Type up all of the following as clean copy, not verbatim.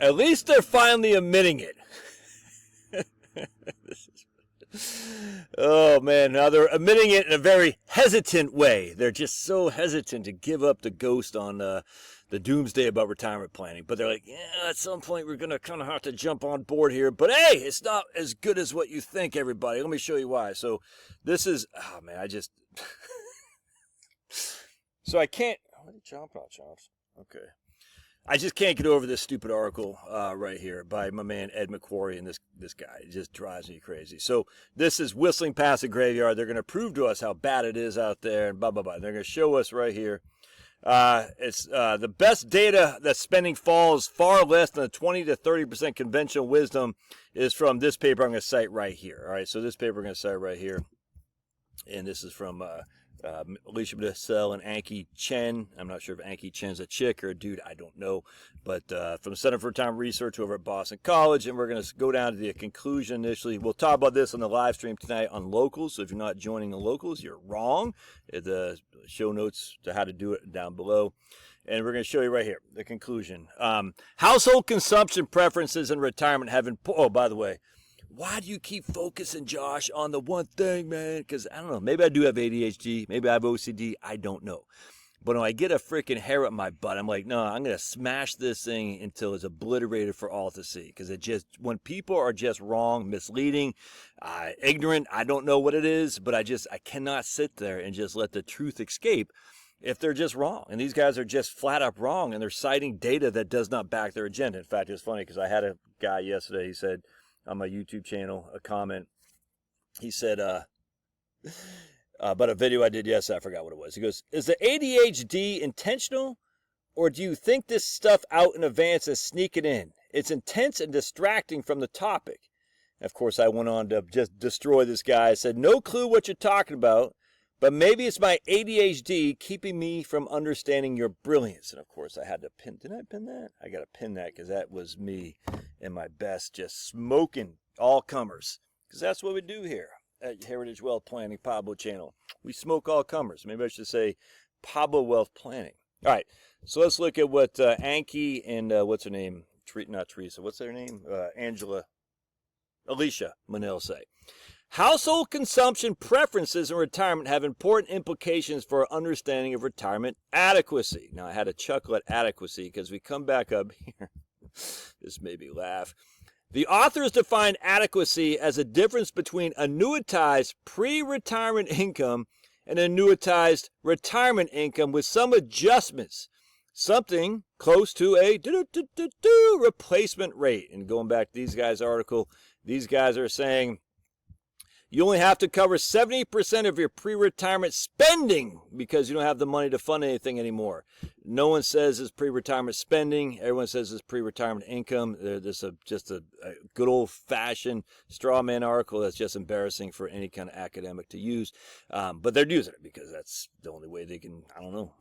At least they're finally admitting it. Oh, man. Now they're admitting it in a very hesitant way. They're just so hesitant to give up the ghost on the doomsday about retirement planning. But they're like, yeah, at some point we're going to kind of have to jump on board here. But, hey, it's not as good as what you think, everybody. Let me show you why. So this is, oh, man, I just, so I can't, what did Chomp out, Chomps? Okay. I just can't get over this stupid article right here by my man Ed McQuarrie and this guy. It just drives me crazy. So this is whistling past the graveyard. They're going to prove to us how bad it is out there and blah, blah, blah. They're going to show us right here. It's the best data that spending falls far less than the 20 to 30% conventional wisdom is from this paper I'm going to cite right here. All right, so this paper I'm going to cite right here. And this is from Alicia Bissell and Anki Chen. I'm not sure if Anki Chen's a chick or a dude. I don't know. But from the Center for Retirement Research over at Boston College. And we're going to go down to the conclusion initially. We'll talk about this on the live stream tonight on Locals. So if you're not joining the Locals, you're wrong. The show notes to how to do it down below. And we're going to show you right here, the conclusion. Household consumption preferences in retirement have been... Oh, by the way. Why do you keep focusing, Josh, on the one thing, man? Because, I don't know, maybe I do have ADHD, maybe I have OCD, I don't know. But when I get a freaking hair up my butt, I'm like, no, I'm going to smash this thing until it's obliterated for all to see. Because it just, when people are just wrong, misleading, ignorant, I don't know what it is, but I cannot sit there and just let the truth escape if they're just wrong. And these guys are just flat up wrong, and they're citing data that does not back their agenda. In fact, it's funny because I had a guy yesterday, he said, on my YouTube channel, a comment. He said, about a video I did yesterday, I forgot what it was. He goes, is the ADHD intentional, or do you think this stuff out in advance and sneak it in? It's intense and distracting from the topic. And of course, I went on to just destroy this guy. I said, no clue what you're talking about, but maybe it's my ADHD keeping me from understanding your brilliance. And of course, I had to pin. Did I pin that? I got to pin that because that was me in my best, just smoking all comers. Because that's what we do here at Heritage Wealth Planning Pablo channel. We smoke all comers. Maybe I should say Pablo Wealth Planning. All right, so let's look at what Anki and what's her name? Not Teresa. What's her name? Alicia Manel say. Household consumption preferences in retirement have important implications for our understanding of retirement adequacy. Now, I had to chuckle at adequacy because we come back up here. This made me laugh. The authors define adequacy as a difference between annuitized pre-retirement income and annuitized retirement income with some adjustments, something close to a replacement rate. And going back to these guys' article, these guys are saying you only have to cover 70% of your pre-retirement spending because you don't have the money to fund anything anymore. No one says it's pre-retirement spending. Everyone says it's pre-retirement income. There's just a good old-fashioned straw man article that's just embarrassing for any kind of academic to use. But they're using it because that's the only way they can, I don't know,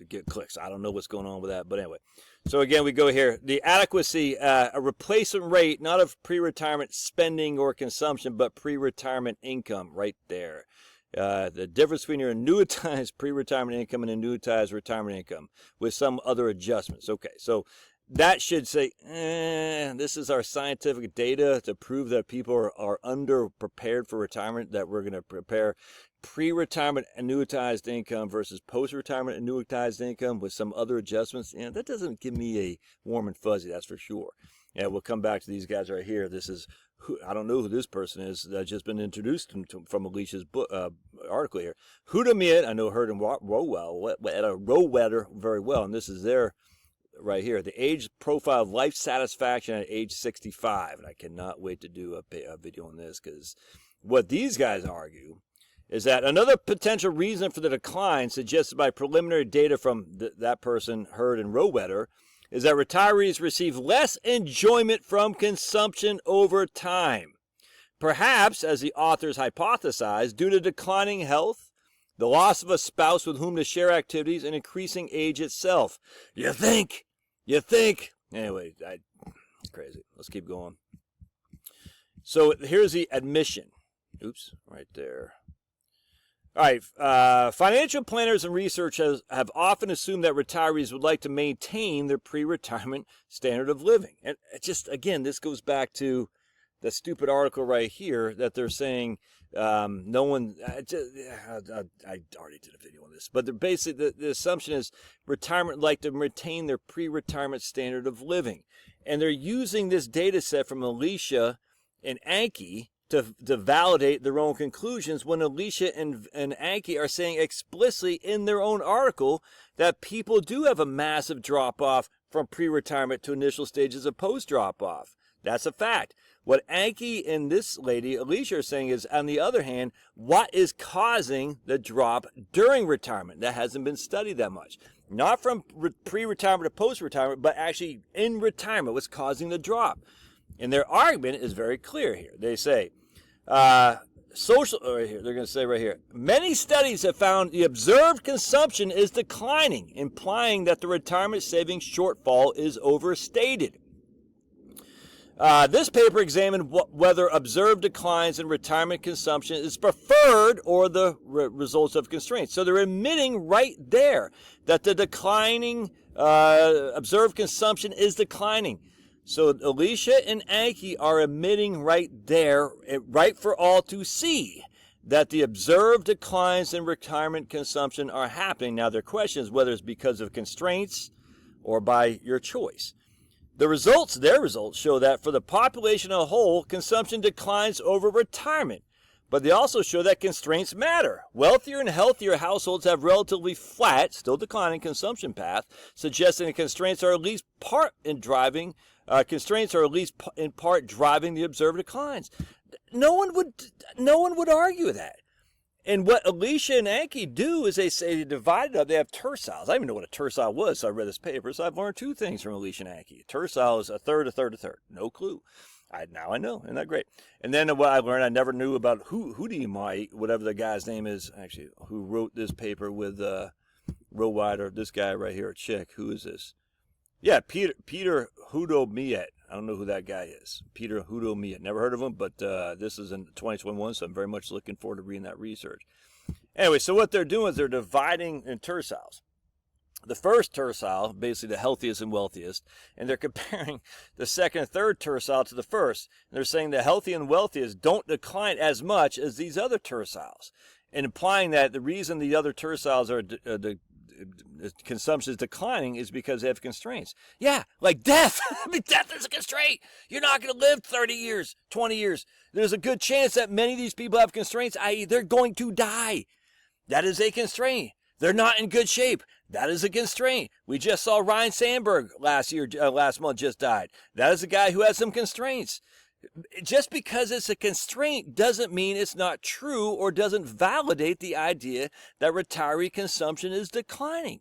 get clicks. I don't know what's going on with that. But anyway, so again, we go here. The adequacy, a replacement rate, not of pre-retirement spending or consumption, but pre-retirement income right there. The difference between your annuitized pre-retirement income and annuitized retirement income with some other adjustments. Okay, so that should say, this is our scientific data to prove that people are under-prepared for retirement, that we're going to prepare pre-retirement annuitized income versus post-retirement annuitized income with some other adjustments. That doesn't give me a warm and fuzzy, that's for sure. Yeah, we'll come back to these guys right here. This is, I don't know who this person is. That's just been introduced from Alicia's book, article here. Hudamiet, I know her and Rowetter very well, and this is their right here. The age profile of life satisfaction at age 65. And I cannot wait to do a video on this because what these guys argue is that another potential reason for the decline suggested by preliminary data from that person, Hurd and Rowetter, is that retirees receive less enjoyment from consumption over time. Perhaps, as the authors hypothesize, due to declining health, the loss of a spouse with whom to share activities, and increasing age itself. You think. Anyway, crazy. Let's keep going. So here's the admission. Oops, right there. All right, financial planners and researchers have often assumed that retirees would like to maintain their pre-retirement standard of living. And it just, again, this goes back to the stupid article right here that they're saying no one, I already did a video on this, but basically the assumption is retirement like to retain their pre-retirement standard of living. And they're using this data set from Alicia and Anki to validate their own conclusions, when Alicia and Anki are saying explicitly in their own article that people do have a massive drop-off from pre-retirement to initial stages of post-drop-off. That's a fact. What Anki and this lady, Alicia, are saying is, on the other hand, what is causing the drop during retirement? That hasn't been studied that much. Not from pre-retirement to post-retirement, but actually in retirement, what's causing the drop. And their argument is very clear here. They say, they're going to say right here, many studies have found the observed consumption is declining, implying that the retirement savings shortfall is overstated. This paper examined whether observed declines in retirement consumption is preferred or the results of constraints. So they're admitting right there that the declining observed consumption is declining. So Alicia and Anki are admitting right there, right for all to see, that the observed declines in retirement consumption are happening. Now their question is whether it's because of constraints or by your choice. Their results show that for the population as a whole, consumption declines over retirement. But they also show that constraints matter. Wealthier and healthier households have relatively flat, still declining consumption path, suggesting that constraints are at least in part driving the observed declines. No one would argue that. And what Alicia and Anki do is they say they divide it up. They have terciles. I didn't even know what a tercile was, so I read this paper. So I've learned two things from Alicia and Anki. A tercile is a third, a third, a third. No clue. Now I know. Isn't that great? And then what I learned, I never knew about Houdini, whatever the guy's name is, actually, who wrote this paper with Rowider, this guy right here, a chick. Who is this? Yeah, Peter Hudo-Miet. I don't know who that guy is. Peter Hudo-Miet. Never heard of him, but this is in 2021, so I'm very much looking forward to reading that research. Anyway, so what they're doing is they're dividing in terciles. The first tercile, basically the healthiest and wealthiest, and they're comparing the second and third tercile to the first. And they're saying the healthy and wealthiest don't decline as much as these other terciles, and implying that the reason the other terciles are the consumption is declining is because they have constraints. Yeah, like death. I mean, death is a constraint. You're not going to live 30 years, 20 years. There's a good chance that many of these people have constraints, i.e. they're going to die. That is a constraint. They're not in good shape. That is a constraint. We just saw Ryan Sandberg last month just died. That is a guy who has some constraints. Just because it's a constraint doesn't mean it's not true or doesn't validate the idea that retiree consumption is declining.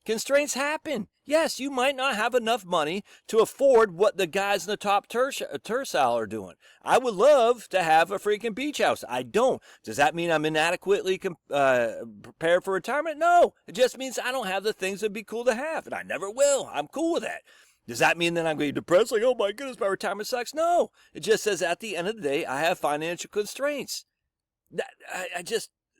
Constraints happen. Yes, you might not have enough money to afford what the guys in the top tercile are doing. I would love to have a freaking beach house. I don't. Does that mean I'm inadequately prepared for retirement? No. It just means I don't have the things that'd be cool to have, and I never will. I'm cool with that. Does that mean that I'm going to be depressed? Like, oh my goodness, my retirement sucks? No. It just says at the end of the day, I have financial constraints.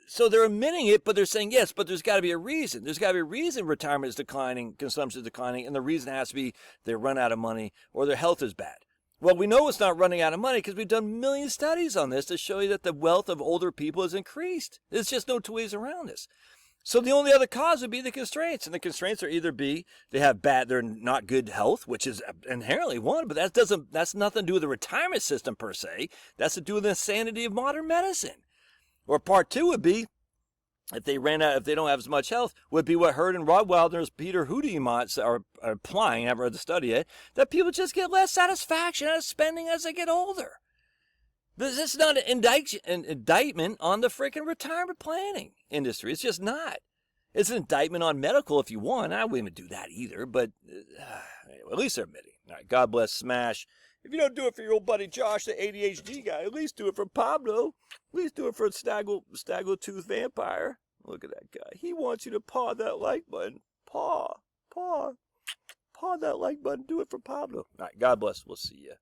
So they're admitting it, but they're saying, yes, but there's got to be a reason. There's got to be a reason retirement is declining, consumption is declining, and the reason has to be they run out of money or their health is bad. Well, we know it's not running out of money because we've done a million studies on this to show you that the wealth of older people has increased. There's just no two ways around this. So the only other cause would be the constraints, and the constraints are either they're not good health, which is inherently one, but that's nothing to do with the retirement system per se. That's to do with the insanity of modern medicine. Or part two would be, if they don't have as much health, would be what Hurd and Rothwilder's Peter Houdini are implying, I haven't read the study yet, that people just get less satisfaction out of spending as they get older. This is not an indictment on the freaking retirement planning industry. It's just not. It's an indictment on medical if you want. I wouldn't do that either, but at least they're admitting. All right, God bless Smash. If you don't do it for your old buddy Josh, the ADHD guy, at least do it for Pablo. At least do it for Staggle-Tooth Vampire. Look at that guy. He wants you to paw that like button. Paw that like button. Do it for Pablo. All right, God bless. We'll see you.